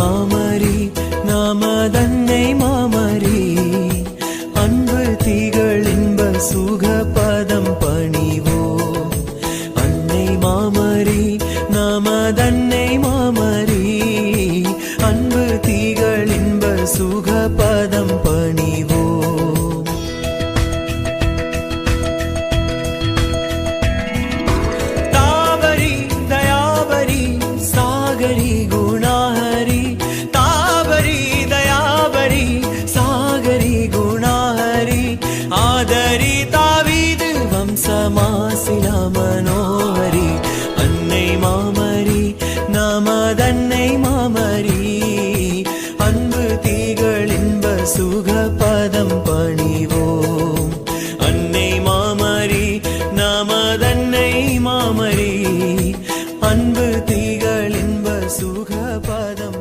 மாமரி நாமதன்னை மாமரி அன்பு திகழ் இன்ப சுக பதம் பணிவோம். அன்னை மாமரி நாமதன்னை மாமரி அன்பு திகழ் இன்ப சுக பதம் பணிவோம். தாவரி தயாவரி சாகரி குணாஹரி தாவரி தயாவரி சாகரி குணாஹரி ஆதரி தாவீது வம்சமாசிலா மனோஹரி அன்னை மாமரி நாமதன்னை மாமரி அன்பு திகழ் இன்ப சுக பதம் பணிவோம். அன்னை மாமரி நாமதன்னை மாமரி அன்பு திகழ் இன்ப சுக பதம்